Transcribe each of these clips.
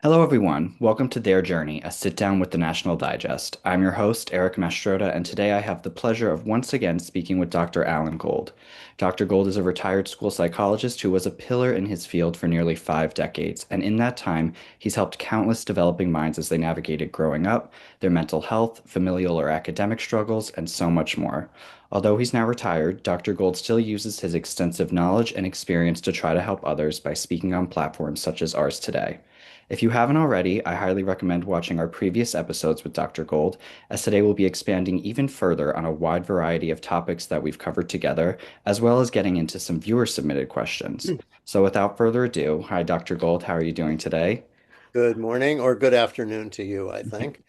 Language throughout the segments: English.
Hello, everyone. Welcome to Their Journey, a sit down with the National Digest. I'm your host, Eric Mastrota, and today I have the pleasure of once again speaking with Dr. Allan Gold. Dr. Gold is a retired school psychologist who was a pillar in his field for nearly 5 decades, and in that time, he's helped countless developing minds as they navigated growing up, their mental health, familial or academic struggles, and so much more. Although he's now retired, Dr. Gold still uses his extensive knowledge and experience to try to help others by speaking on platforms such as ours today. If you haven't already, I highly recommend watching our previous episodes with Dr. Gold, as today we'll be expanding even further on a wide variety of topics that we've covered together, as well as getting into some viewer submitted questions. So without further ado, hi, Dr. Gold, how are you doing today? Good morning or good afternoon to you, I think.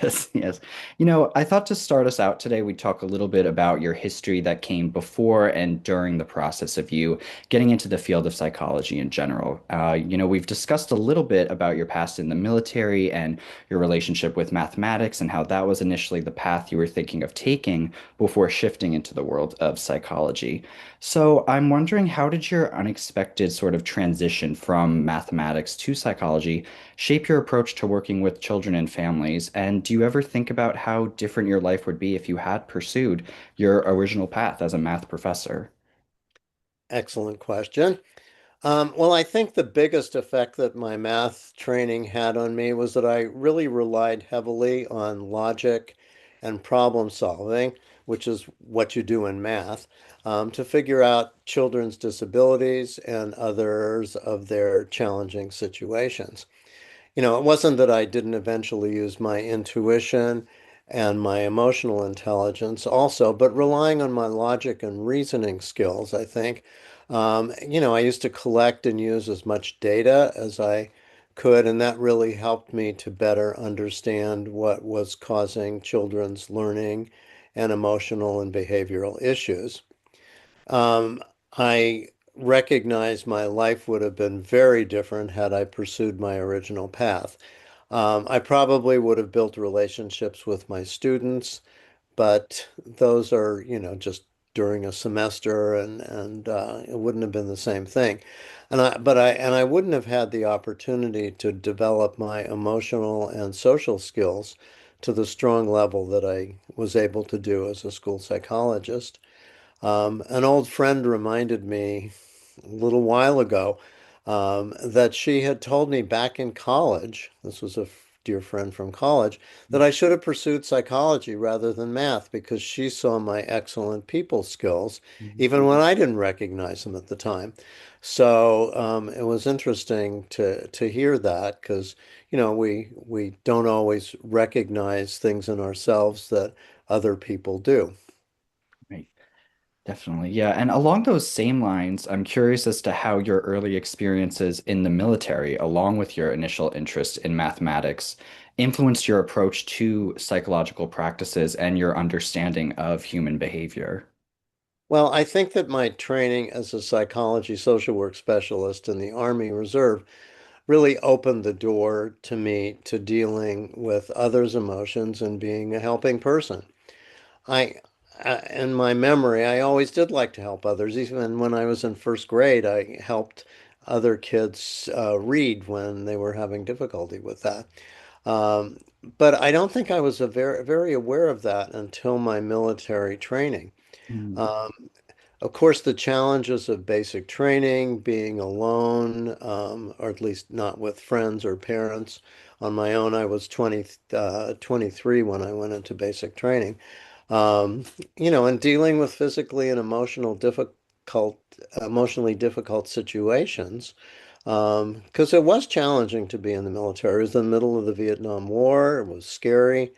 Yes, yes. I thought to start us out today, we'd talk a little bit about your history that came before and during the process of you getting into the field of psychology in general. We've discussed a little bit about your past in the military and your relationship with mathematics and how that was initially the path you were thinking of taking before shifting into the world of psychology. So I'm wondering, how did your unexpected sort of transition from mathematics to psychology shape your approach to working with children and families? And do you ever think about how different your life would be if you had pursued your original path as a math professor? Excellent question. Well, I think the biggest effect that my math training had on me was that I really relied heavily on logic and problem solving, which is what you do in math, to figure out children's disabilities and others of their challenging situations. It wasn't that I didn't eventually use my intuition and my emotional intelligence also, but relying on my logic and reasoning skills, I think. I used to collect and use as much data as I could, and that really helped me to better understand what was causing children's learning and emotional and behavioral issues. Um, I recognize my life would have been very different had I pursued my original path. I probably would have built relationships with my students, but those are, just during a semester, and it wouldn't have been the same thing. And I wouldn't have had the opportunity to develop my emotional and social skills to the strong level that I was able to do as a school psychologist. An old friend reminded me a little while ago that she had told me back in college, this was a dear friend from college, that I should have pursued psychology rather than math because she saw my excellent people skills, even when I didn't recognize them at the time. So it was interesting to hear that because, we don't always recognize things in ourselves that other people do. Right. Definitely. Yeah. And along those same lines, I'm curious as to how your early experiences in the military, along with your initial interest in mathematics, influenced your approach to psychological practices and your understanding of human behavior. Well, I think that my training as a psychology social work specialist in the Army Reserve really opened the door to me to dealing with others' emotions and being a helping person. I, in my memory, I always did like to help others. Even when I was in first grade, I helped other kids read when they were having difficulty with that. Um, but I don't think I was very aware of that until my military training. Mm. Um, of course, the challenges of basic training, being alone, or at least not with friends or parents. On my own, I was 23 when I went into basic training. Um, and dealing with physically and emotionally difficult situations. Because it was challenging to be in the military. It was in the middle of the Vietnam War. It was scary.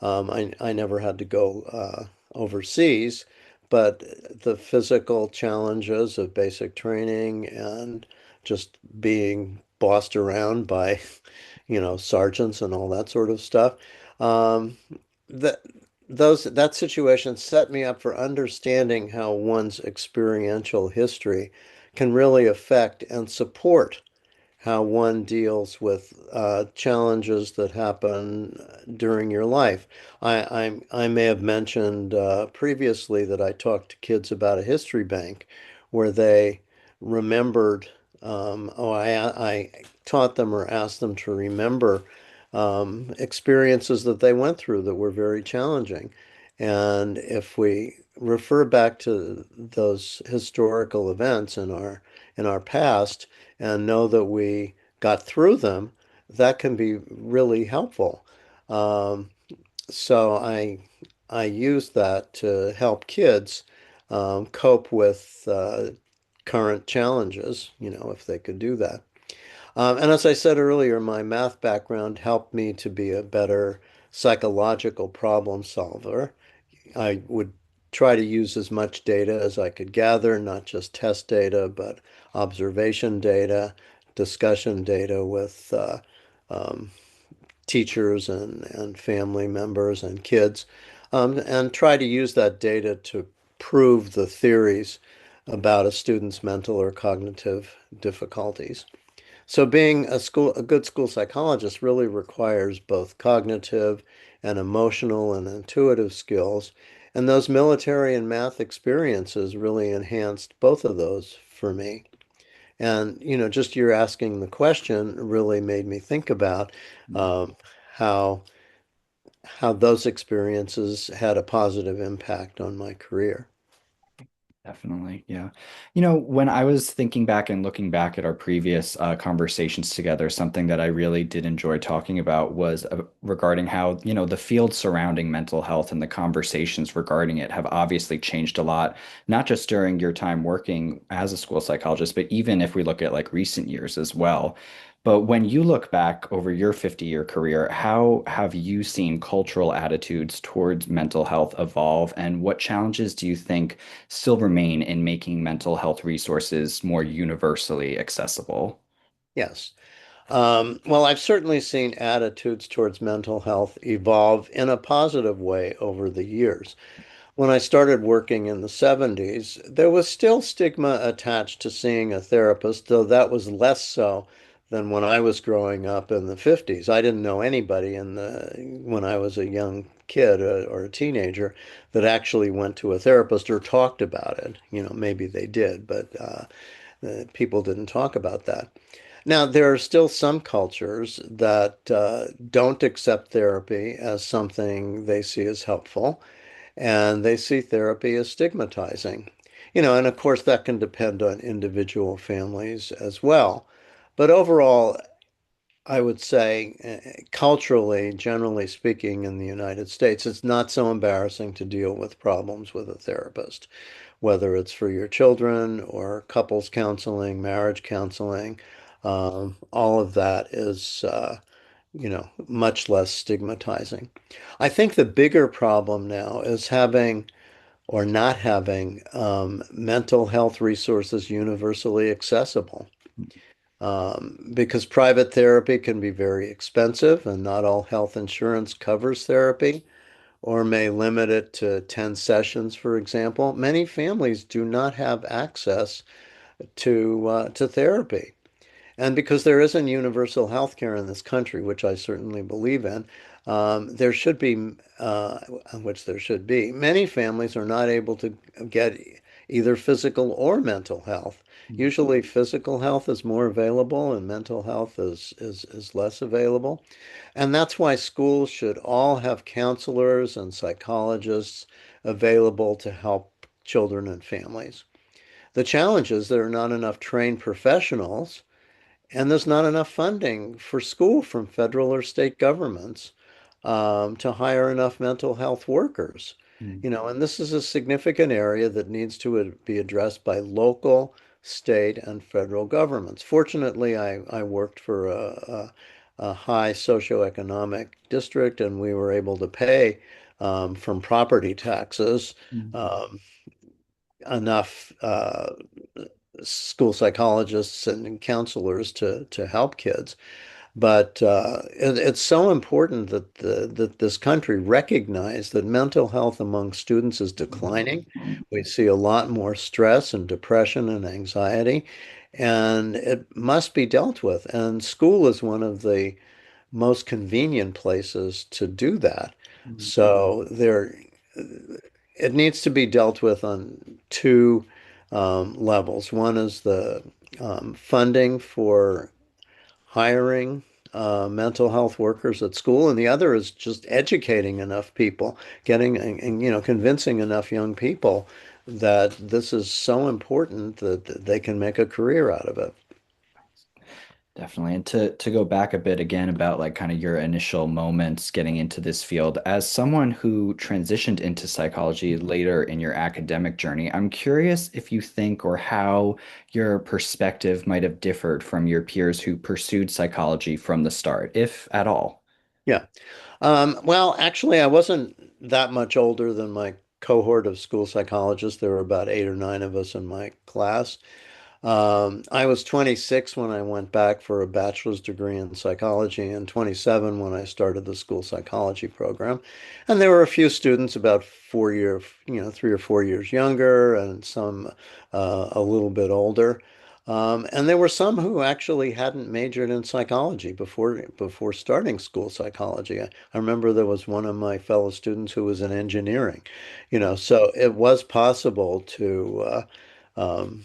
I never had to go overseas, but the physical challenges of basic training and just being bossed around by, sergeants and all that sort of stuff, um, that that situation set me up for understanding how one's experiential history can really affect and support how one deals with challenges that happen during your life. I may have mentioned previously that I talked to kids about a history bank where they remembered. I taught them or asked them to remember experiences that they went through that were very challenging. And if we refer back to those historical events in our past and know that we got through them, that can be really helpful. Um, so I use that to help kids cope with current challenges, if they could do that. And as I said earlier, my math background helped me to be a better psychological problem solver. I would try to use as much data as I could gather, not just test data, but observation data, discussion data with um, teachers and family members and kids, and try to use that data to prove the theories about a student's mental or cognitive difficulties. So being a good school psychologist really requires both cognitive and emotional and intuitive skills. And those military and math experiences really enhanced both of those for me. And, just your asking the question really made me think about um, how how those experiences had a positive impact on my career. Definitely. Yeah. You know, when I was thinking back and looking back at our previous conversations together, something that I really did enjoy talking about was regarding how, the field surrounding mental health and the conversations regarding it have obviously changed a lot, not just during your time working as a school psychologist, but even if we look at like recent years as well. But when you look back over your 50-year career, how have you seen cultural attitudes towards mental health evolve, and what challenges do you think still remain in making mental health resources more universally accessible? Yes. Well, I've certainly seen attitudes towards mental health evolve in a positive way over the years. When I started working in the 70s, there was still stigma attached to seeing a therapist, though that was less so than when I was growing up in the 50s. I didn't know anybody when I was a young kid or a teenager that actually went to a therapist or talked about it. Maybe they did, but people didn't talk about that. Now, there are still some cultures that don't accept therapy as something they see as helpful, and they see therapy as stigmatizing. And of course, that can depend on individual families as well. But overall, I would say culturally, generally speaking, in the United States, it's not so embarrassing to deal with problems with a therapist, whether it's for your children or couples counseling, marriage counseling. All of that is, much less stigmatizing. I think the bigger problem now is having or not having mental health resources universally accessible. Because private therapy can be very expensive and not all health insurance covers therapy or may limit it to 10 sessions, for example. Many families do not have access to therapy. And because there isn't universal health care in this country, which I certainly believe in, there should be, which there should be, many families are not able to get either physical or mental health. Usually physical health is more available and mental health is less available. And that's why schools should all have counselors and psychologists available to help children and families. The challenge is there are not enough trained professionals and there's not enough funding for school from federal or state governments to hire enough mental health workers. Mm. And this is a significant area that needs to be addressed by local, state, and federal governments. Fortunately, I worked for a high socioeconomic district, and we were able to pay from property taxes Mm. um, enough school psychologists and counselors to help kids. But it's so important that this country recognize that mental health among students is declining. We see a lot more stress and depression and anxiety, and it must be dealt with. And school is one of the most convenient places to do that. Mm. So it needs to be dealt with on two levels. One is the funding for hiring mental health workers at school, and the other is just educating enough people, getting and convincing enough young people that this is so important that they can make a career out of it. Definitely. And to go back a bit again about like kind of your initial moments getting into this field, as someone who transitioned into psychology later in your academic journey, I'm curious if you think or how your perspective might have differed from your peers who pursued psychology from the start, if at all. Yeah. Well, actually, I wasn't that much older than my cohort of school psychologists. There were about 8 or 9 of us in my class. I was 26 when I went back for a bachelor's degree in psychology and 27 when I started the school psychology program. And there were a few students about 4 year, 3 or 4 years younger and some a little bit older. And there were some who actually hadn't majored in psychology before starting school psychology. I remember there was one of my fellow students who was in engineering, so it was possible to um,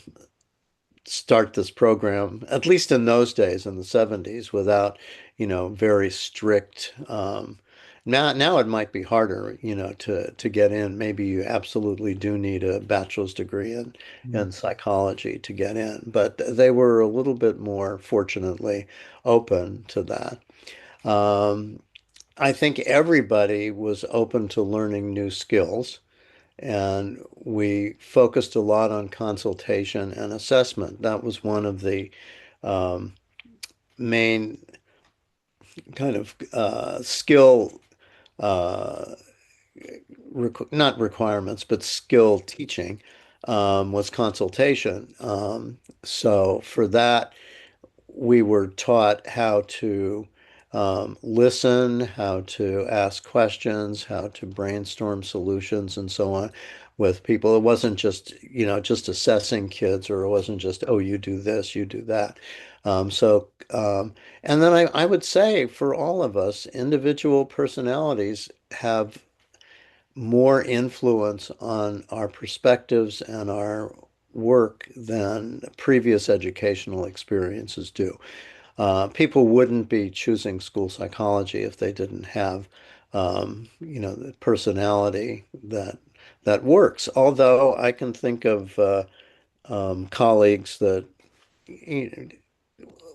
start this program, at least in those days in the 70s, without, very strict. Now it might be harder, to get in. Maybe you absolutely do need a bachelor's degree in psychology to get in, but they were a little bit more, fortunately, open to that. Um, I think everybody was open to learning new skills. And we focused a lot on consultation and assessment. That was one of the um, main kind of skill, uh, not requirements, but skill teaching was consultation. So for that, we were taught how to listen, how to ask questions, how to brainstorm solutions, and so on with people. It wasn't just, just assessing kids, or it wasn't just, oh, you do this, you do that. And then I would say for all of us, individual personalities have more influence on our perspectives and our work than previous educational experiences do. People wouldn't be choosing school psychology if they didn't have, the personality that works. Although I can think of colleagues that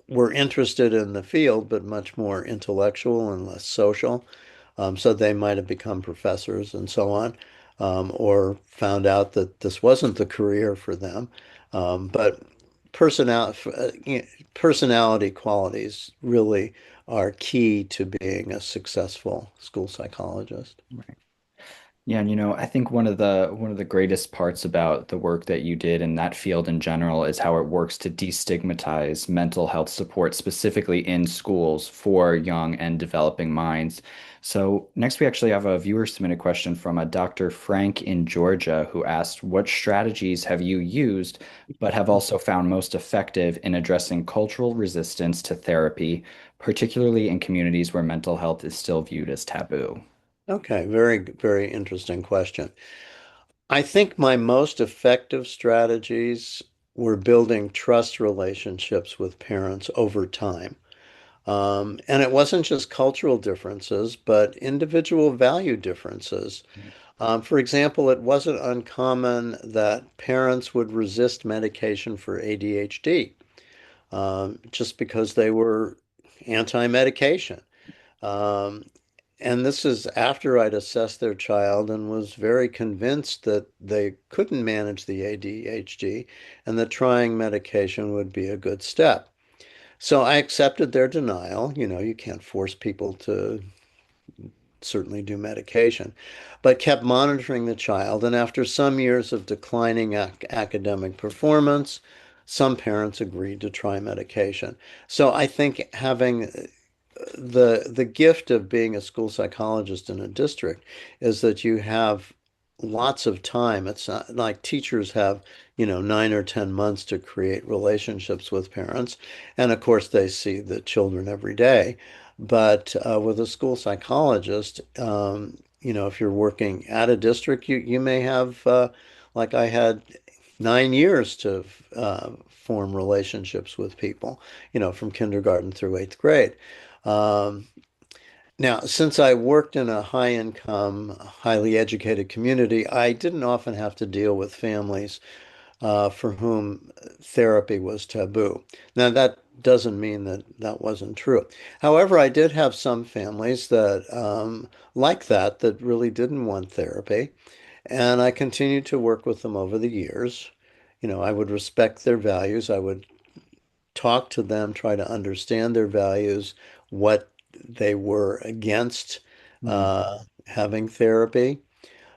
were interested in the field, but much more intellectual and less social. So they might have become professors and so on, or found out that this wasn't the career for them. But personality qualities really are key to being a successful school psychologist. Right. Yeah, and I think one of the greatest parts about the work that you did in that field in general is how it works to destigmatize mental health support specifically in schools for young and developing minds. So next we actually have a viewer submitted question from a Dr. Frank in Georgia who asked, what strategies have you used but have also found most effective in addressing cultural resistance to therapy, particularly in communities where mental health is still viewed as taboo? Okay, very, very interesting question. I think my most effective strategies were building trust relationships with parents over time. And it wasn't just cultural differences, but individual value differences. For example, it wasn't uncommon that parents would resist medication for ADHD just because they were anti-medication. Um, and this is after I'd assessed their child and was very convinced that they couldn't manage the ADHD and that trying medication would be a good step. So I accepted their denial. You can't force people to certainly do medication, but kept monitoring the child. And after some years of declining academic performance, some parents agreed to try medication. So I think having the gift of being a school psychologist in a district is that you have lots of time. It's not like teachers have, 9 or 10 months to create relationships with parents. And of course, they see the children every day. But with a school psychologist, if you're working at a district, you may have, like I had, 9 years to form relationships with people, from kindergarten through eighth grade. Um, Now, since I worked in a high income, highly educated community, I didn't often have to deal with families for whom therapy was taboo. Now, that doesn't mean that that wasn't true. However, I did have some families that, like that really didn't want therapy. And I continued to work with them over the years. I would respect their values. I would talk to them, try to understand their values, what they were against Mm, having therapy.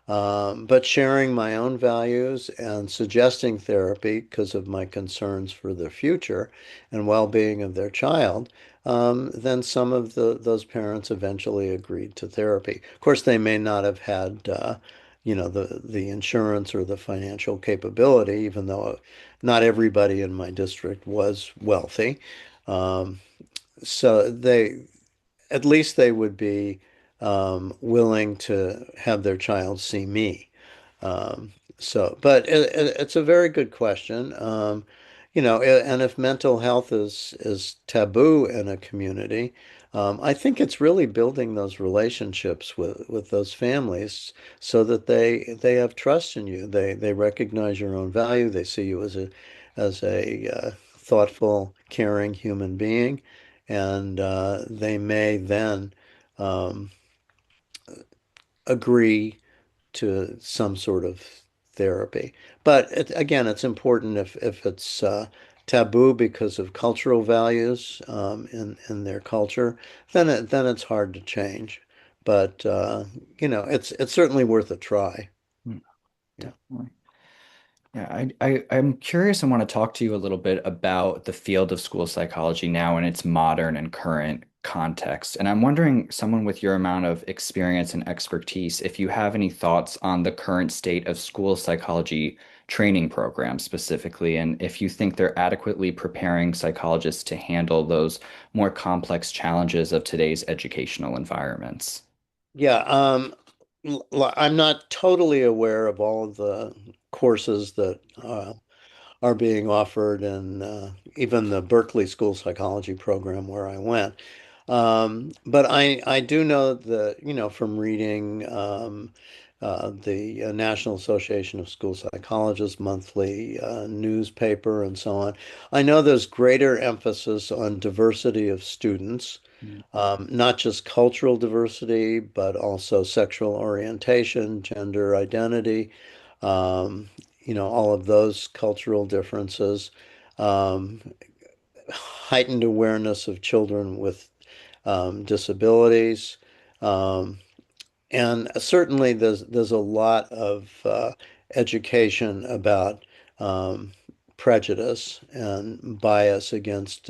But sharing my own values and suggesting therapy because of my concerns for the future and well-being of their child, then some of those parents eventually agreed to therapy. Of course, they may not have had, the insurance or the financial capability, even though not everybody in my district was wealthy. Um, so at least they would be willing to have their child see me. But it's a very good question. And if mental health is taboo in a community, I think it's really building those relationships with those families so that they have trust in you. They recognize your own value. They see you as a thoughtful, caring human being, and they may then um, agree to some sort of therapy. But again, it's important if it's taboo because of cultural values in their culture, then it's hard to change. But it's certainly worth a try. mm, Yeah. definitely. Yeah, I'm curious. I want to talk to you a little bit about the field of school psychology now in its modern and current context. And I'm wondering, someone with your amount of experience and expertise, if you have any thoughts on the current state of school psychology training programs specifically, and if you think they're adequately preparing psychologists to handle those more complex challenges of today's educational environments. Yeah, I'm not totally aware of all of the courses that are being offered in even the Berkeley School Psychology program where I went. But I do know that, from reading the National Association of School Psychologists monthly newspaper and so on, I know there's greater emphasis on diversity of students, Mm, not just cultural diversity, but also sexual orientation, gender identity, um, all of those cultural differences, um, heightened awareness of children with disabilities. Um, and certainly there's a lot of education about um, prejudice and bias against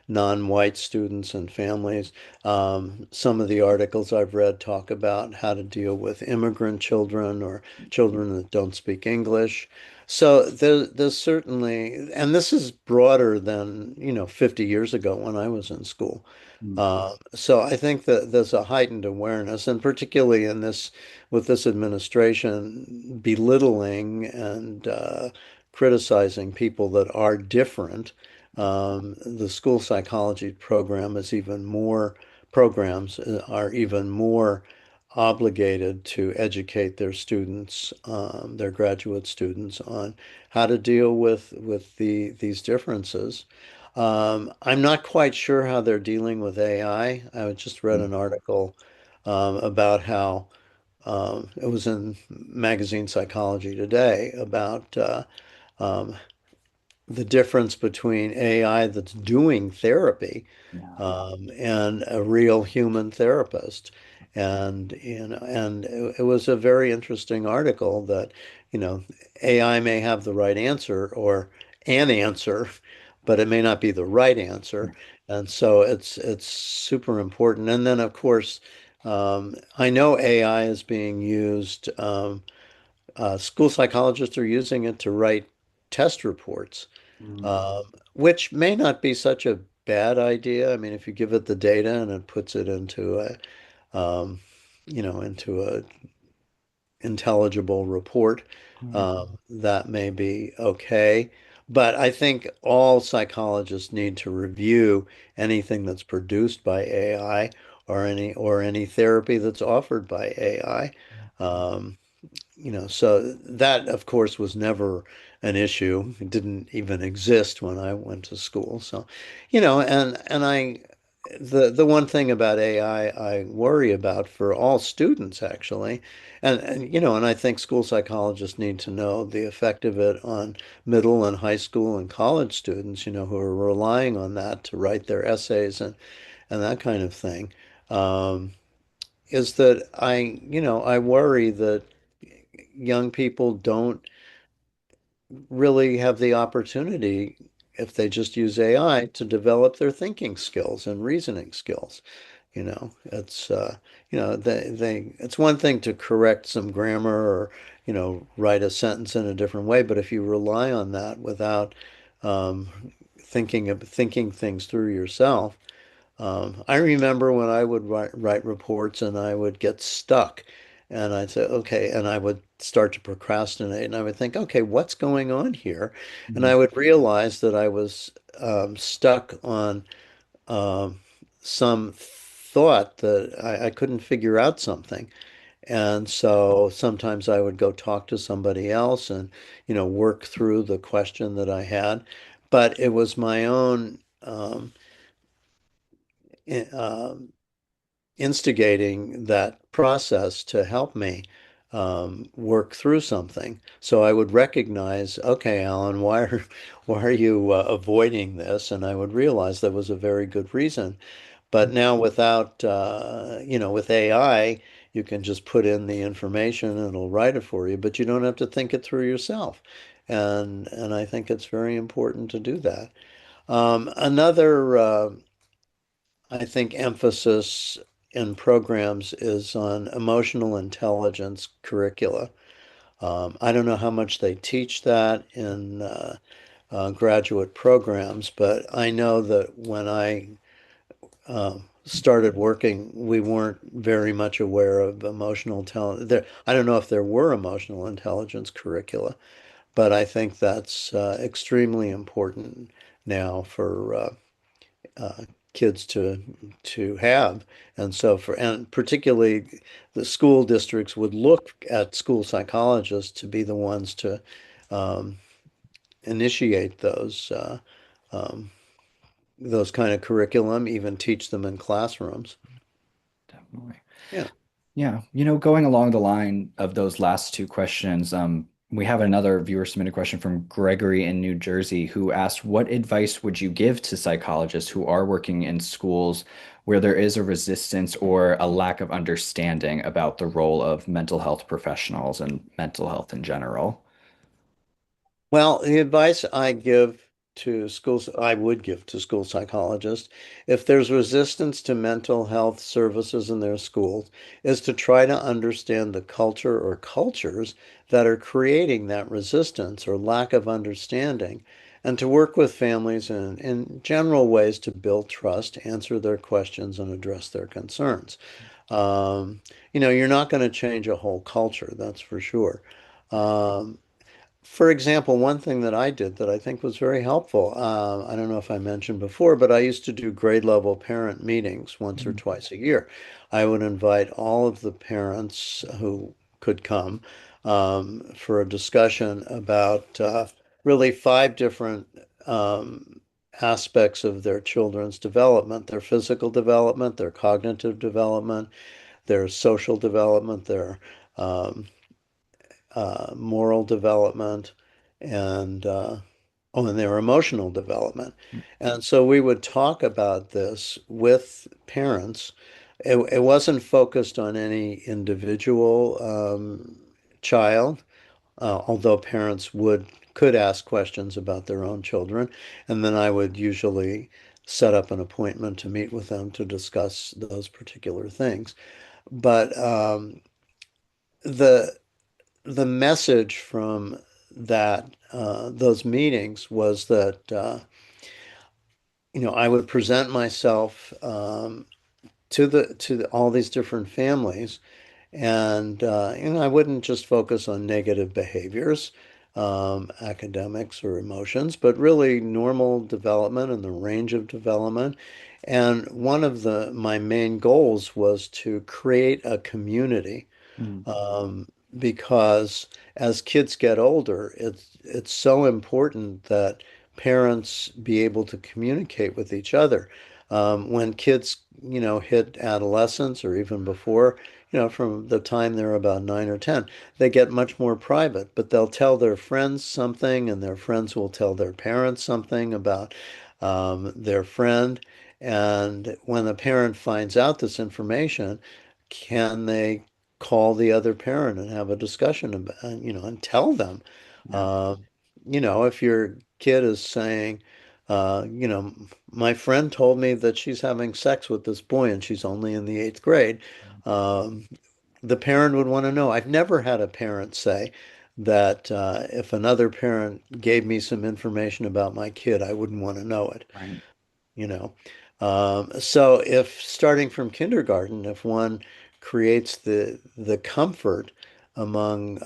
non-white students and families. Some of the articles I've read talk about how to deal with immigrant children or children that don't speak English. So there's certainly, and this is broader than, 50 years ago when I was in school. mm, So I think that there's a heightened awareness, and particularly in with this administration, belittling and criticizing people that are different. The school psychology program is even more, programs are even more obligated to educate their students, their graduate students, on how to deal with these differences. I'm not quite sure how they're dealing with AI. I just read mm, an article about how it was in magazine Psychology Today about um, the difference between AI that's doing therapy yeah. and a real human therapist. And it was a very interesting article that, AI may have the right answer or an answer, but it may not be the right answer. And so it's super important. And then of course, I know AI is being used. School psychologists are using it to write test reports, Mm, um, which may not be such a bad idea. I mean, if you give it the data and it puts it um, into a intelligible report, mm, that may be okay. But I think all psychologists need to review anything that's produced by AI or any therapy that's offered by AI. Um, so that, of course, was never an issue. It didn't even exist when I went to school. So, and the one thing about AI I worry about for all students actually, and I think school psychologists need to know the effect of it on middle and high school and college students, who are relying on that to write their essays and that kind of thing. Um, is that I worry that young people don't really have the opportunity, if they just use AI, to develop their thinking skills and reasoning skills. It's one thing to correct some grammar or, write a sentence in a different way, but if you rely on that without um, thinking things through yourself, I remember when I would write reports and I would get stuck and I'd say, okay, and I would start to procrastinate and I would think, okay, what's going on here? And Mhm. I would realize that I was stuck on um, some thought that I couldn't figure out something. And so sometimes I would go talk to somebody else and, work through the question that I had. But it was my own i- um, instigating that process to help me work through something. So I would recognize, okay, Alan, why are you avoiding this? And I would realize there was a very good reason. But now without, with AI, you can just put in the information and it'll write it for you, but you don't have to think it through yourself. And I think it's very important to do that. Another I think emphasis in programs is on emotional intelligence curricula. I don't know how much they teach that in graduate programs, but I know that when I started working, we weren't very much aware of emotional intelligence. I don't know if there were emotional intelligence curricula, but I think that's extremely important now for uh, kids to have. And particularly the school districts would look at school psychologists to be the ones to um, initiate um, those kind of curriculum, even teach them in classrooms. Definitely. Yeah. Yeah, going along the line of those last two questions, we have another viewer submitted question from Gregory in New Jersey who asked, what advice would you give to psychologists who are working in schools where there is a resistance or a lack of understanding about the role of mental health professionals and mental health in general? Well, the advice I would give to school psychologists, if there's resistance to mental health services in their schools, is to try to understand the culture or cultures that are creating that resistance or lack of understanding, and to work with families in general ways to build trust, answer their questions, and address their concerns. Um, you're not going to change a whole culture, that's for sure. Um, for example, one thing that I did that I think was very helpful, I don't know if I mentioned before, but I used to do grade level parent meetings once or Mhm. twice a year. I would invite all of the parents who could come for a discussion about really five different aspects of their children's development, their physical development, their cognitive development, their social development, their um, moral development, and and their emotional development. And so we would talk about this with parents. It wasn't focused on any individual child, although parents could ask questions about their own children, and then I would usually set up an appointment to meet with them to discuss those particular things. But the the message from that those meetings was that I would present myself all these different families, and I wouldn't just focus on negative behaviors. academics or emotions, but really normal development and the range of development. And one of my main goals was to create a community Mm, um, because as kids get older, it's so important that parents be able to communicate with each other. When kids, hit adolescence or even before, from the time they're about 9 or 10, they get much more private, but they'll tell their friends something, and their friends will tell their parents something about their friend. And when the parent finds out this information, can they call the other parent and have a discussion about, and tell them, yeah. uh, if your kid is saying, uh, you know, my friend told me that she's having sex with this boy and she's only in the eighth grade, um, the parent would want to know. I've never had a parent say that if another parent gave me some information about my kid, I wouldn't want to know it Right. you know. So if starting from kindergarten, if one creates the comfort among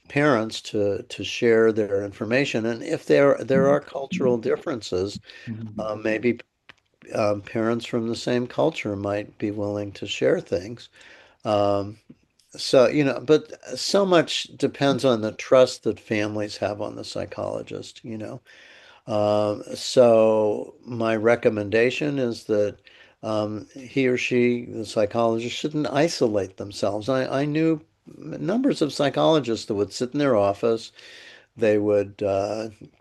parents to share their information, and if there are cultural differences, Mhm. maybe parents from the same culture might be willing to share things. Um, but so much depends on the trust that families have on the psychologist. So my recommendation is that he or she, the psychologist, shouldn't isolate themselves. I knew numbers of psychologists that would sit in their office. They would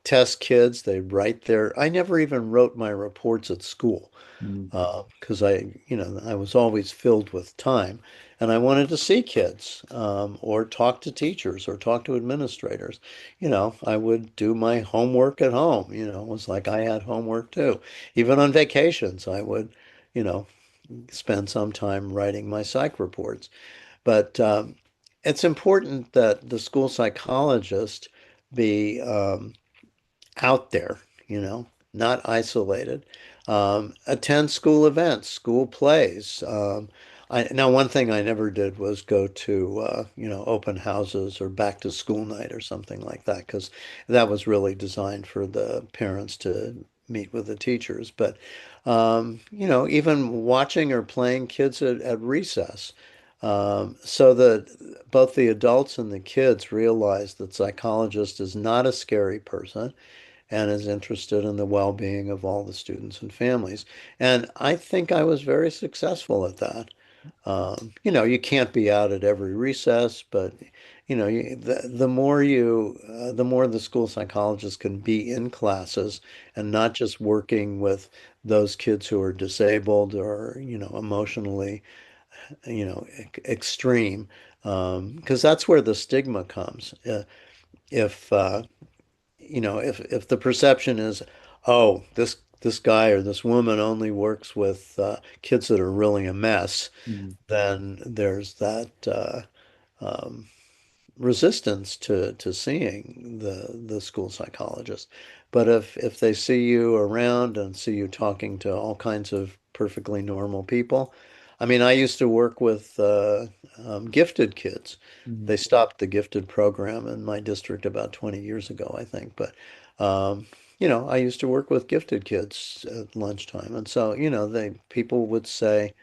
test kids. They'd write I never even wrote my reports at school Mm, because I was always filled with time, and I wanted to see kids or talk to teachers or talk to administrators. I would do my homework at home. It was like I had homework too. Even on vacations, I would, you know, spend some time writing my psych reports. But it's important that the school psychologist be out there, not isolated. Attend school events, school plays. Now, one thing I never did was go to, open houses or back to school night or something like that, because that was really designed for the parents to meet with the teachers. But, even watching or playing kids at recess, so that both the adults and the kids realize that psychologist is not a scary person and is interested in the well-being of all the students and families. And I think I was very successful at that. You can't be out at every recess, but the more the school psychologist can be in classes and not just working with those kids who are disabled or emotionally extreme, because that's where the stigma comes. If if the perception is, oh, this guy or this woman only works with kids that are really a mess, mm, then there's that um, resistance to seeing the school psychologist. But if they see you around and see you talking to all kinds of perfectly normal people, I mean, I used to work with gifted kids. mm. They stopped the gifted program in my district about 20 years ago, I think. But I used to work with gifted kids at lunchtime, and so they people would say,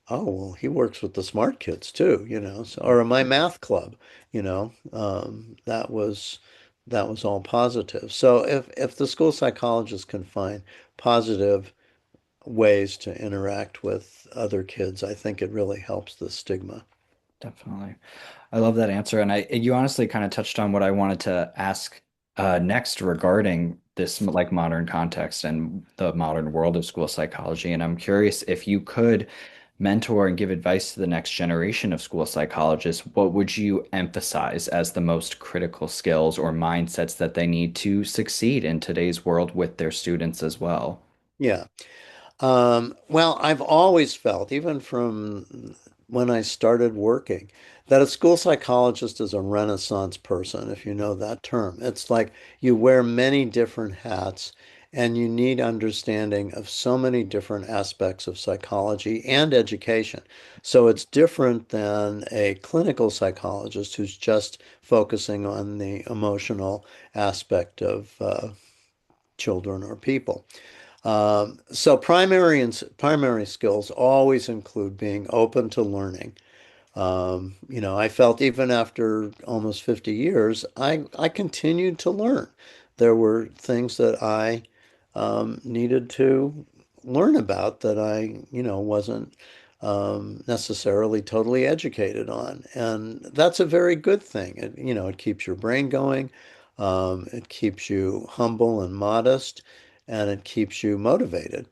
oh, well, he works with the smart kids too, so, or in my math club, that was all positive. So if the school psychologist can find positive ways to interact with other kids, I think it really helps the stigma. Definitely. I love that answer. And you honestly kind of touched on what I wanted to ask next regarding this like modern context and the modern world of school psychology. And I'm curious if you could mentor and give advice to the next generation of school psychologists, what would you emphasize as the most critical skills or mindsets that they need to succeed in today's world with their students as well? Yeah. Well, I've always felt, even from when I started working, that a school psychologist is a Renaissance person, if you know that term. It's like you wear many different hats, and you need understanding of so many different aspects of psychology and education. So it's different than a clinical psychologist who's just focusing on the emotional aspect of children or people. So primary skills always include being open to learning. I felt even after almost 50 years, I continued to learn. There were things that I needed to learn about that I wasn't necessarily totally educated on. And that's a very good thing. It keeps your brain going, it keeps you humble and modest, and it keeps you motivated.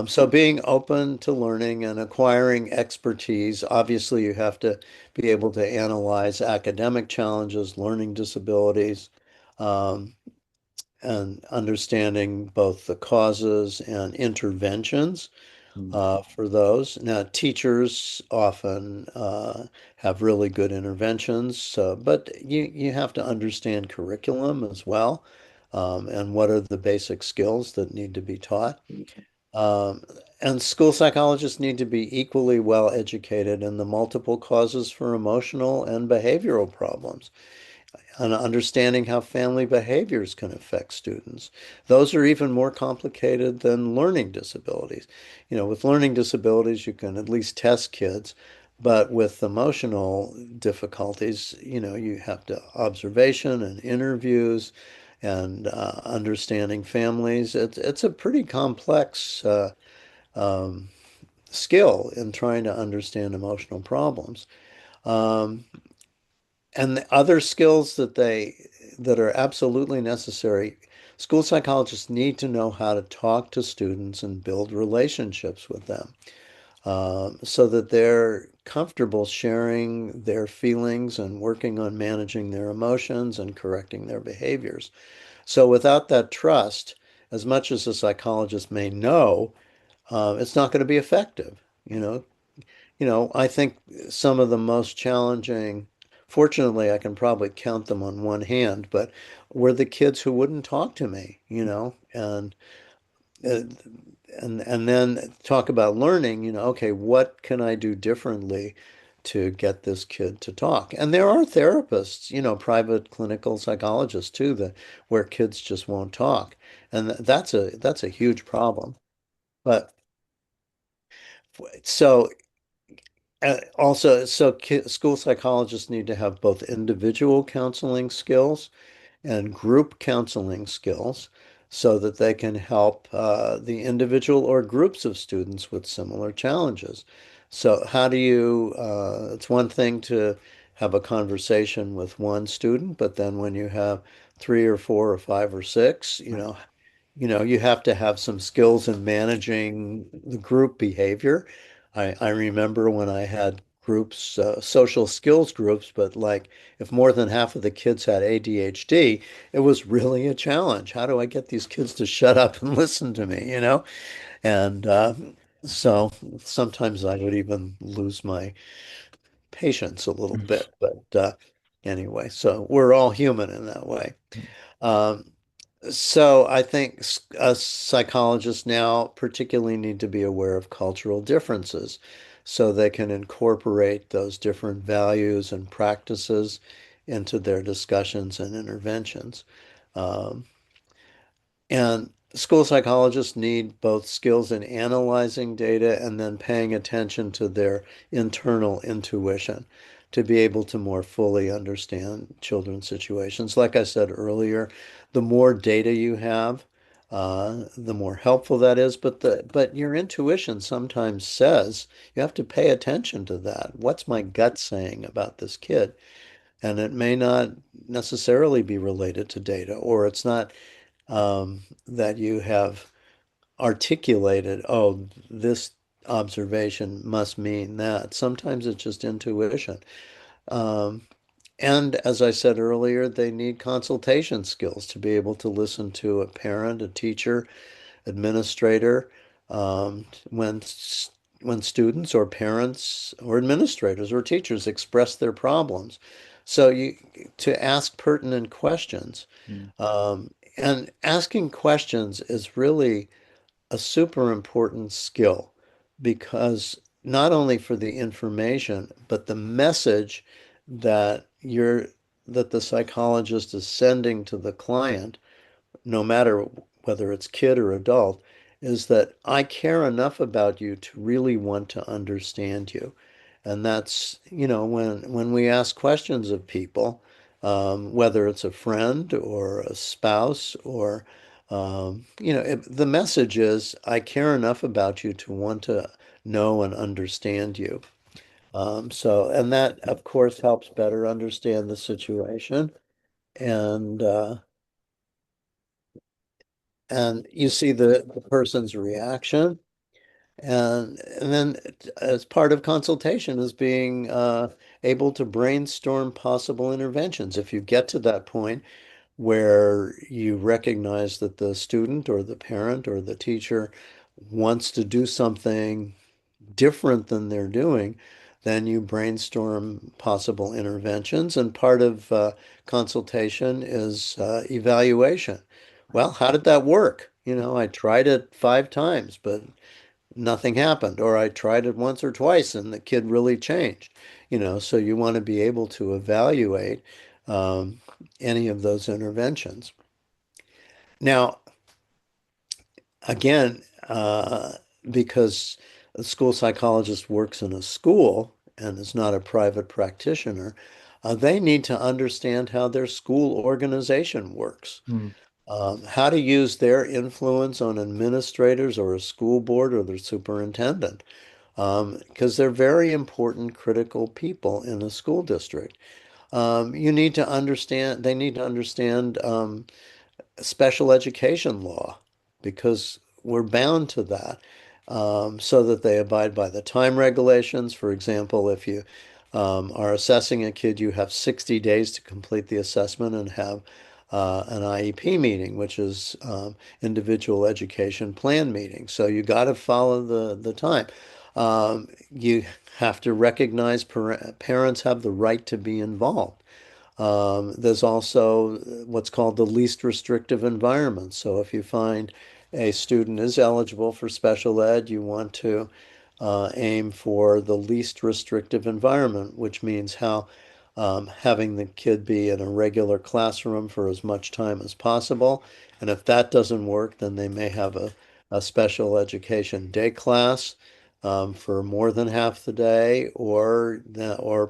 So being open to learning and acquiring expertise, obviously you have to be able to analyze academic challenges, learning disabilities, um, and understanding both the causes and interventions Mm. for those. Now, teachers often have really good interventions, but you have to understand curriculum as well, and what are the basic skills that need to be taught. Um, and school psychologists need to be equally well educated in the multiple causes for emotional and behavioral problems and understanding how family behaviors can affect students. Those are even more complicated than learning disabilities. With learning disabilities, you can at least test kids, but with emotional difficulties, you have to observation and interviews and understanding families. It's a pretty complex um, skill in trying to understand emotional problems. Um, and the other skills that are absolutely necessary, school psychologists need to know how to talk to students and build relationships with them, so that they're comfortable sharing their feelings and working on managing their emotions and correcting their behaviors. So without that trust, as much as a psychologist may know, it's not going to be effective. I think some of the most challenging, fortunately, I can probably count them on one hand, but were the kids who wouldn't talk to me, uh, and then talk about learning, okay, what can I do differently to get this kid to talk? And there are therapists, private clinical psychologists too, that where kids just won't talk. And that's a huge problem. But so school psychologists need to have both individual counseling skills and group counseling skills so that they can help the individual or groups of students with similar challenges. So, it's one thing to have a conversation with one student, but then when you have three or four or five or six, you have to have some skills in managing the group behavior. I remember when I had groups, social skills groups, but like if more than half of the kids had ADHD, it was really a challenge. How do I get these kids to shut up and listen to me? And so sometimes I would even lose my patience a little bit. But anyway, so we're all human in that way. Um, so I think psychologists now particularly need to be aware of cultural differences so they can incorporate those different values and practices into their discussions and interventions. Um, and school psychologists need both skills in analyzing data and then paying attention to their internal intuition to be able to more fully understand children's situations. Like I said earlier, the more data you have, the more helpful that is. But your intuition sometimes says you have to pay attention to that. What's my gut saying about this kid? And it may not necessarily be related to data, or it's not that you have articulated, oh, this observation must mean that. Sometimes it's just intuition. Um, and as I said earlier, they need consultation skills to be able to listen to a parent, a teacher, administrator, when students or parents or administrators or teachers express their problems. So to ask pertinent questions. Mm. And asking questions is really a super important skill because not only for the information, but the message that that the psychologist is sending to the client, no matter whether it's kid or adult, is that I care enough about you to really want to understand you. And that's, when we ask questions of people, whether it's a friend or a spouse or, the message is, I care enough about you to want to know and understand you. And that, of course, helps better understand the situation. And, uh, and you see the person's reaction. And then as part of consultation is being able to brainstorm possible interventions. If you get to that point where you recognize that the student or the parent or the teacher wants to do something different than they're doing, then you brainstorm possible interventions. And part of consultation is evaluation. Well, how did that work? I tried it 5 times, but nothing happened. Or I tried it once or twice and the kid really changed. So you want to be able to evaluate um, any of those interventions. Now, again, because a school psychologist works in a school and is not a private practitioner, they need to understand how their school organization works, Mm. how to use their influence on administrators or a school board or their superintendent, because they're very important, critical people in a school district. They need to understand special education law because we're bound to that, so that they abide by the time regulations. For example, if you are assessing a kid, you have 60 days to complete the assessment and have an IEP meeting, which is individual education plan meeting. So you got to follow the time. You have to recognize parents have the right to be involved. There's also what's called the least restrictive environment. So if you find a student is eligible for special ed, you want to aim for the least restrictive environment, which means having the kid be in a regular classroom for as much time as possible. And if that doesn't work, then they may have a special education day class for more than half the day, or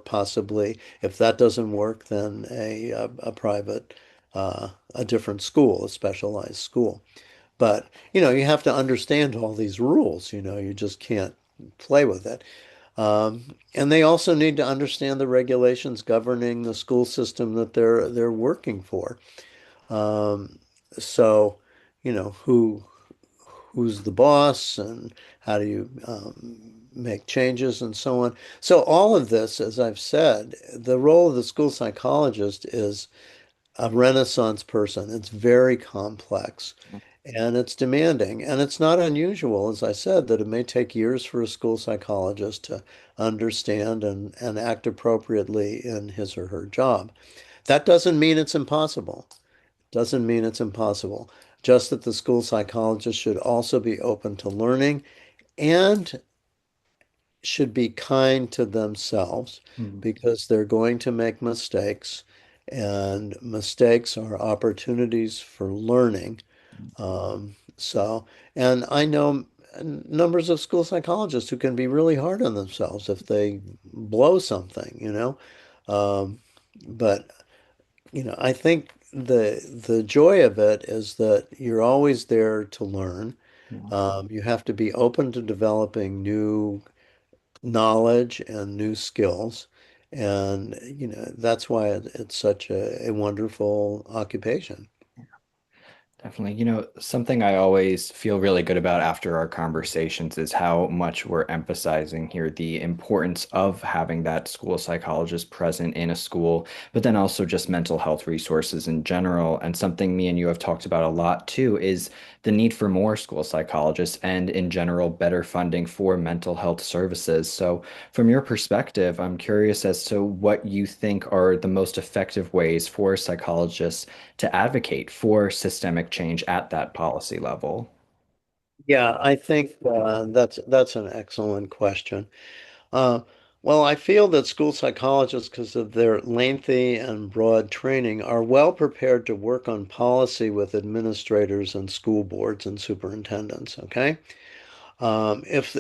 possibly, if that doesn't work, then a private, a different school, a specialized school. But you have to understand all these rules. You just can't play with it. And they also need to understand the regulations governing the school system that they're working for. Um, so, who's the boss and how do you make changes and so on. So all of this, as I've said, the role of the school psychologist is a Renaissance person. It's very complex and it's demanding. And it's not unusual, as I said, that it may take years for a school psychologist to understand and act appropriately in his or her job. That doesn't mean it's impossible. Doesn't mean it's impossible. Just that the school psychologist should also be open to learning and should be kind to themselves Mm. because they're going to make mistakes, and mistakes are opportunities for learning. So, and I know numbers of school psychologists who can be really hard on themselves if they blow something. Um, but I think the joy of it is that you're always there to learn. Yeah. You have to be open to developing new knowledge and new skills. And, that's why it's such a wonderful occupation. Definitely. Something I always feel really good about after our conversations is how much we're emphasizing here the importance of having that school psychologist present in a school, but then also just mental health resources in general. And something me and you have talked about a lot too is the need for more school psychologists and, in general, better funding for mental health services. So, from your perspective, I'm curious as to what you think are the most effective ways for psychologists to advocate for systemic change at that policy level? Yeah, I think that's an excellent question. Uh, well, I feel that school psychologists, because of their lengthy and broad training, are well prepared to work on policy with administrators and school boards and superintendents. Okay. If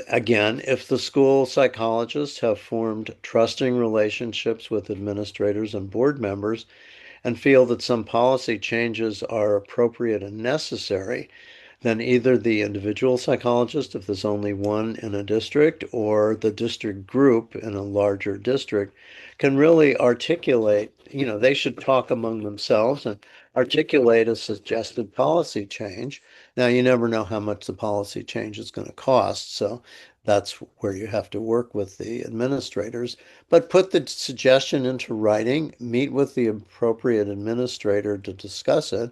the school psychologists have formed trusting relationships with administrators and board members and feel that some policy changes are appropriate and necessary, then either the individual psychologist, if there's only one in a district, or the district group in a larger district, can really articulate, they should talk among themselves and articulate a suggested policy change. Now, you never know how much the policy change is going to cost, so that's where you have to work with the administrators. But put the suggestion into writing, meet with the appropriate administrator to discuss it,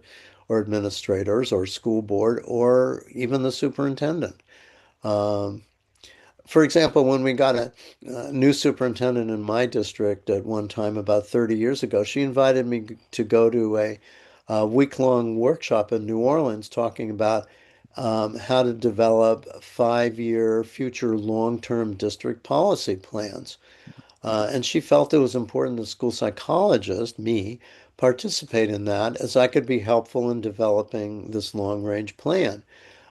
or administrators or school board or even the superintendent. Um, for example, when we got a new superintendent in my district at one time about 30 years ago, she invited me to go to a week-long workshop in New Orleans talking about how to develop 5-year future long-term district policy plans. And she felt it was important the school psychologist, me, participate in that as I could be helpful in developing this long-range plan.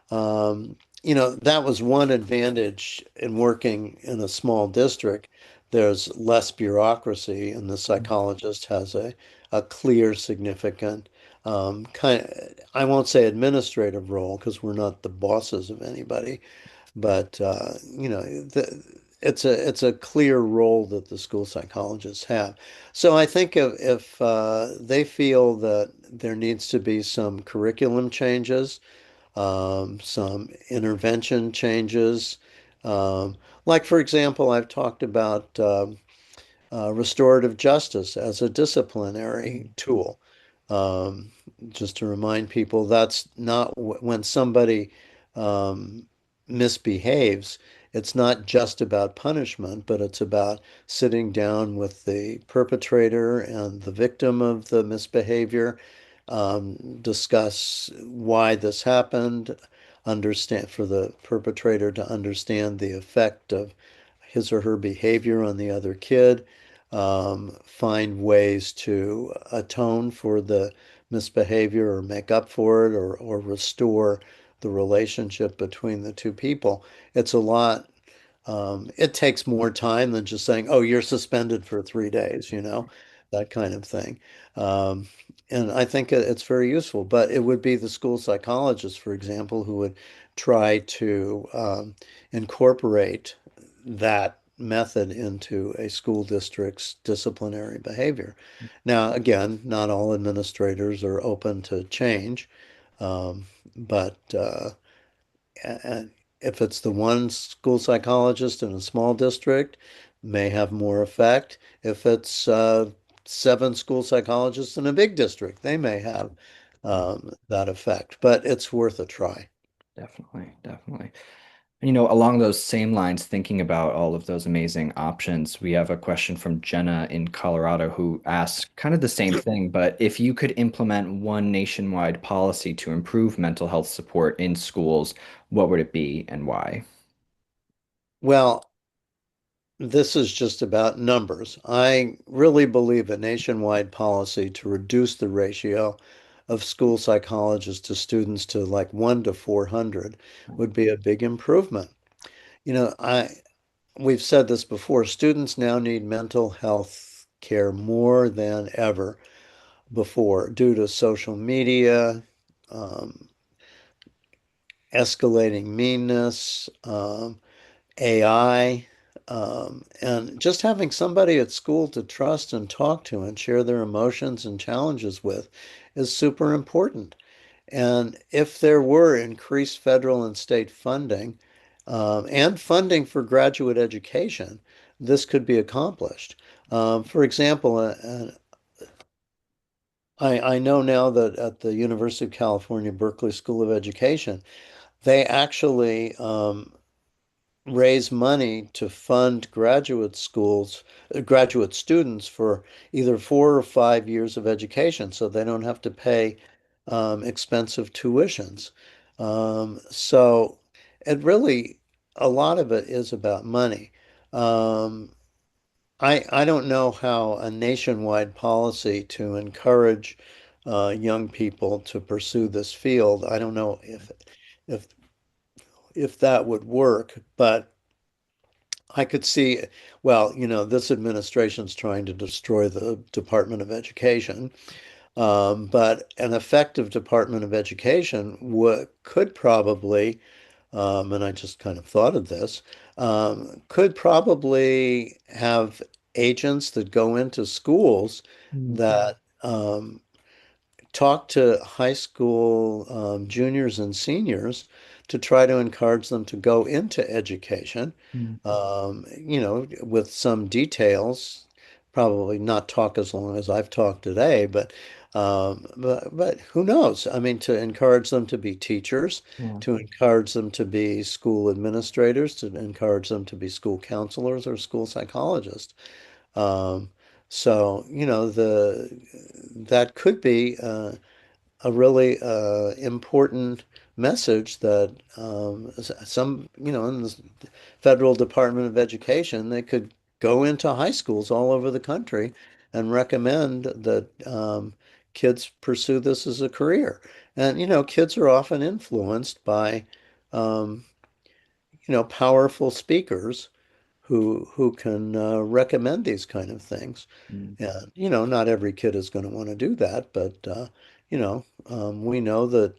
Um, that was one advantage in working in a small district. There's less bureaucracy, and the psychologist has a clear, significant I won't say administrative role because we're not the bosses of anybody, but it's a clear role that the school psychologists have. So I think if they feel that there needs to be some curriculum changes, some intervention changes, um, like for example, I've talked about restorative justice as a disciplinary tool. Um, just to remind people, that's not when somebody um, misbehaves, it's not just about punishment, but it's about sitting down with the perpetrator and the victim of the misbehavior, discuss why this happened, understand for the perpetrator to understand the effect of his or her behavior on the other kid, find ways to atone for the misbehavior or make up for it or restore the relationship between the two people. It's a lot. It takes more time than just saying, oh, you're suspended for 3 days, that kind of thing. Um, and I think it's very useful, but it would be the school psychologist, for example, who would try to incorporate that method into a school district's disciplinary behavior. Now, again, not all administrators are open to change, but and if it's the one school psychologist in a small district, may have more effect. If it's 7 school psychologists in a big district, they may have that effect, but it's worth a try. Definitely, definitely. Along those same lines, thinking about all of those amazing options, we have a question from Jenna in Colorado who asks kind of the same thing, but if you could implement one nationwide policy to improve mental health support in schools, what would it be and why? Well, this is just about numbers. I really believe a nationwide policy to reduce the ratio of school psychologists to students to like 1 to 400 would be a big improvement. You know, I we've said this before, students now need mental health care more than ever before due to social media, um, escalating meanness, AI, and just having somebody at school to trust and talk to and share their emotions and challenges with is super important. And if there were increased federal and state funding, and funding for graduate education, this could be accomplished. For example, I know now that at the University of California, Berkeley School of Education, they actually raise money to fund graduate schools, graduate students for either 4 or 5 years of education, so they don't have to pay expensive tuitions. So it really, a lot of it is about money. Um, I don't know how a nationwide policy to encourage young people to pursue this field. I don't know if if that would work, but I could see, well, this administration's trying to destroy the Department of Education, but an effective Department of Education could probably, and I just kind of thought of this, could probably have agents that go into schools Mm, that talk to high school juniors and seniors to try to encourage them to go into education, mm, with some details. Probably not talk as long as I've talked today, but who knows? I mean, to encourage them to be teachers, yeah. to encourage them to be school administrators, to encourage them to be school counselors or school psychologists. Um, so, that could be a really important message that some, in the Federal Department of Education, they could go into high schools all over the country and recommend that kids pursue this as a career. And, kids are often influenced by, um, powerful speakers who can recommend these kind of things. Mm, And, not every kid is going to want to do that, but, we know that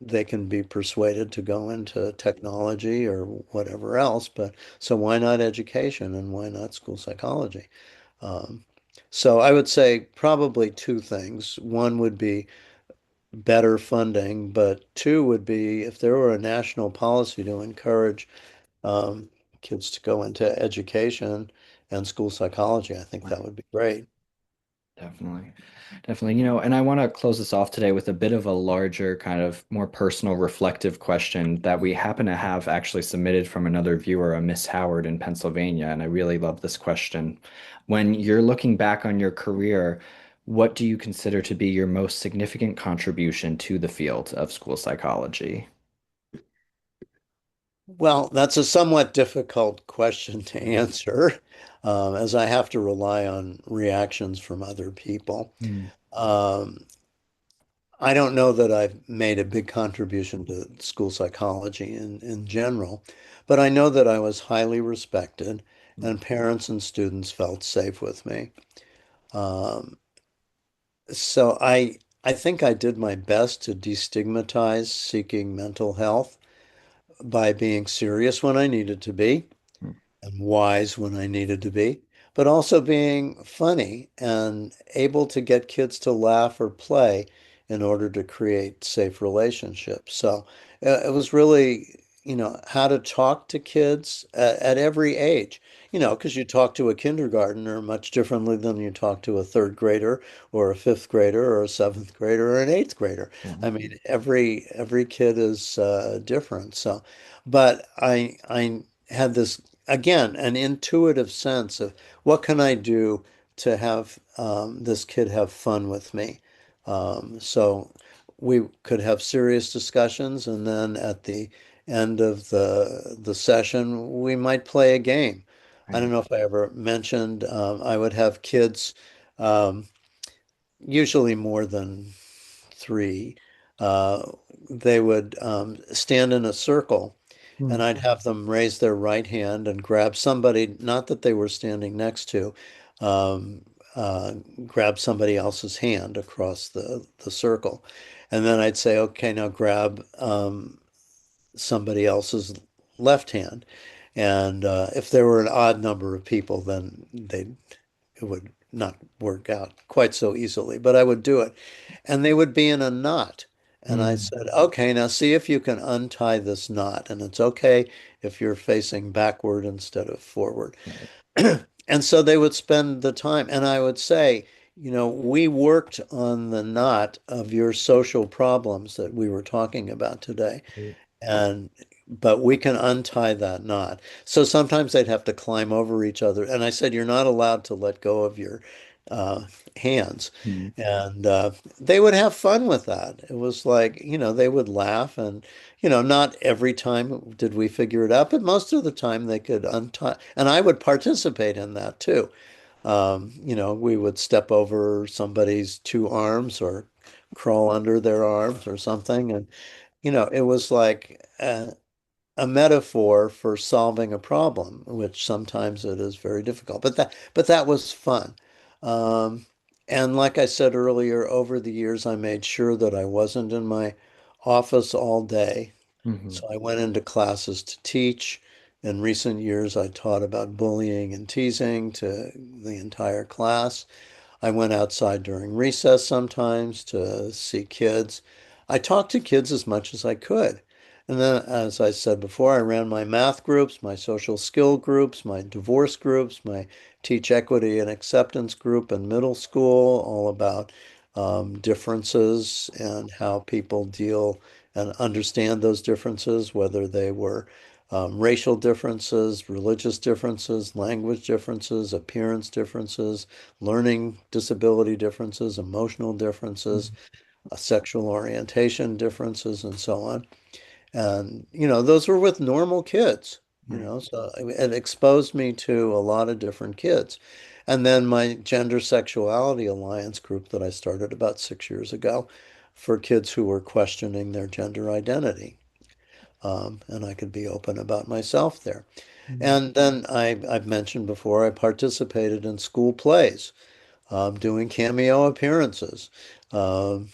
they can be persuaded to go into technology or whatever else, but so why not education and why not school psychology? Um, so I would say probably two things. One would be better funding, but two would be if there were a national policy to encourage um, kids to go into education and school psychology. I think that right. would be great. Definitely. Definitely. And I want to close this off today with a bit of a larger, kind of more personal, reflective question that we happen to have actually submitted from another viewer, a Miss Howard in Pennsylvania. And I really love this question. When you're looking back on your career, what do you consider to be your most significant contribution to the field of school psychology? Well, that's a somewhat difficult question to answer, as I have to rely on reactions from other people. Mm, Um, I don't know that I've made a big contribution to school psychology in general, but I know that I was highly respected mm, and parents and students felt safe with me. Um, so I think I did my best to destigmatize seeking mental health by being serious when I needed to be mm, and wise when I needed to be, but also being funny and able to get kids to laugh or play in order to create safe relationships. So it was really, how to talk to kids at every age, because you talk to a kindergartner much differently than you talk to a third grader or a fifth grader or a seventh grader or an eighth grader. yeah, I mean, every kid is different. So, but I had this again, an intuitive sense of what can I do to have this kid have fun with me. So we could have serious discussions, and then at the end of the session, we might play a game. I right. don't know if I ever mentioned I would have kids, um, usually more than three. Uh, they would stand in a circle and Mm, I'd have them raise their right hand and grab somebody, not that they were standing next to, um, uh, grab somebody else's hand across the circle. And then I'd say, okay, now grab somebody else's left hand. And if there were an odd number of people, then it would not work out quite so easily, but I would do it. And they would be in a knot. And I Mm. said, okay, now see if you can untie this knot. And it's okay if you're facing backward instead of forward. Right. And so they would spend the time. And I would say, we worked on the knot of your social problems that we were talking about today. Right. And but we can untie that knot. So sometimes they'd have to climb over each other. And I said, you're not allowed to let go of your uh, hands. Mm. And they would have fun with that. It was like, they would laugh and, not every time did we figure it out, but most of the time they could untie. And I would participate in that too. We would step over somebody's two arms or crawl under their arms or something. And it was like a metaphor for solving a problem, which sometimes it is very difficult. But that was fun. Um, and like I said earlier, over the years, I made sure that I wasn't in my office all day. Hmm. So I went into classes to teach. In recent years, I taught about bullying and teasing to the entire class. I went outside during recess sometimes to see kids. I talked to kids as much as I could. And then, as I said before, I ran my math groups, my social skill groups, my divorce groups, my teach equity and acceptance group in middle school, all about differences and how people deal and understand those differences, whether they were racial differences, religious differences, language differences, appearance differences, learning disability differerences, emotional differences, sexual orientation differences, and so on. And, those were with normal kids, Right. so it exposed me to a lot of different kids. And then my Gender Sexuality Alliance group that I started about 6 years ago for kids who were questioning their gender identity. And I could be open about myself there. Mm. And then I've mentioned before, I participated in school plays, doing cameo appearances. Um,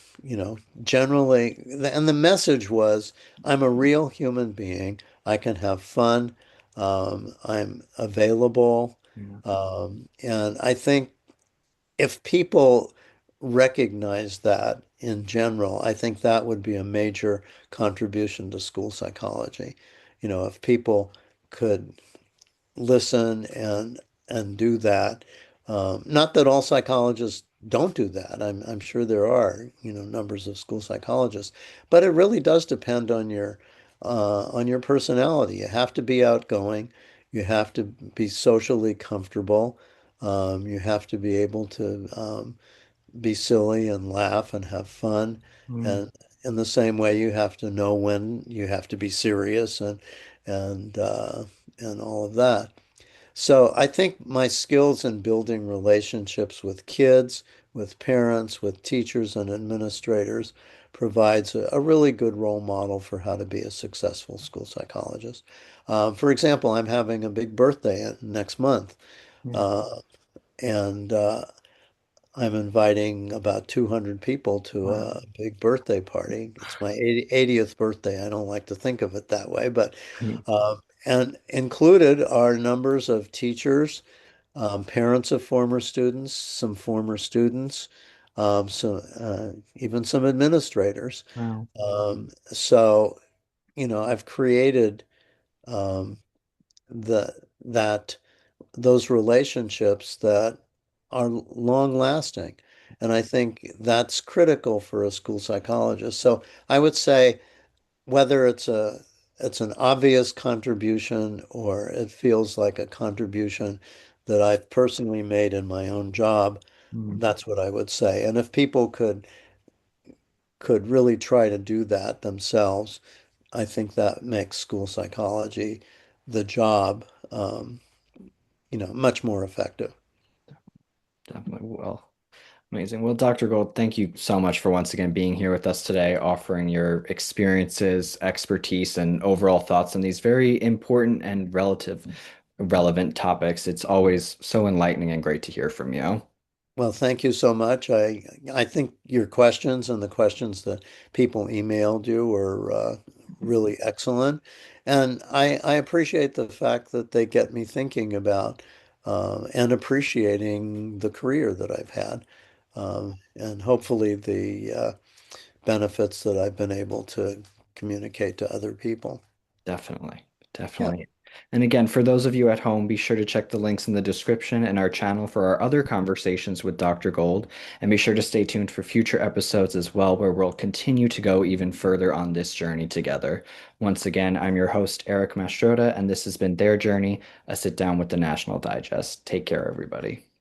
Generally, and the message was, I'm a real human being. I can have fun. I'm available. Yeah. And I think if people recognize that in general, I think that would be a major contribution to school psychology. If people could listen and do that. Not that all psychologists don't do that. I'm sure there are, numbers of school psychologists, but it really does depend on your personality. You have to be outgoing. You have to be socially comfortable. You have to be able to be silly and laugh and have fun. Mm. And in the same way, you have to know when you have to be serious and and all of that. So I think my skills in building relationships with kids, with parents, with teachers and administrators provides a really good role model for how to be a successful school psychologist. For example, I'm having a big birthday next month, Yeah. uh, and I'm inviting about 200 people to Wow. a big birthday party. It's my 80th birthday. I don't like to think of it that way, but Mm. and included are numbers of teachers, parents of former students, some former students, even some administrators. Wow. So, I've created um, the that those relationships that are long lasting. And I think that's critical for a school psychologist. So I would say whether it's an obvious contribution or it feels like a contribution that I've personally made in my own job, Mm. that's what I would say. And if people could really try to do that themselves, I think that makes school psychology, the job, much more effective. Definitely. Well, amazing. Well, Dr. Gold, thank you so much for once again being here with us today, offering your experiences, expertise, and overall thoughts on these very important and relevant topics. It's always so enlightening and great to hear from you. Well, thank you so much. I think your questions and the questions that people emailed you were really excellent. And I appreciate the fact that they get me thinking about and appreciating the career that I've had. And hopefully benefits that I've been able to communicate to other people. Definitely. Yeah. Definitely. And again, for those of you at home, be sure to check the links in the description and our channel for our other conversations with Dr. Gold. And be sure to stay tuned for future episodes as well, where we'll continue to go even further on this journey together. Once again, I'm your host, Eric Mastrota, and this has been Their Journey, a sit down with the National Digest. Take care, everybody.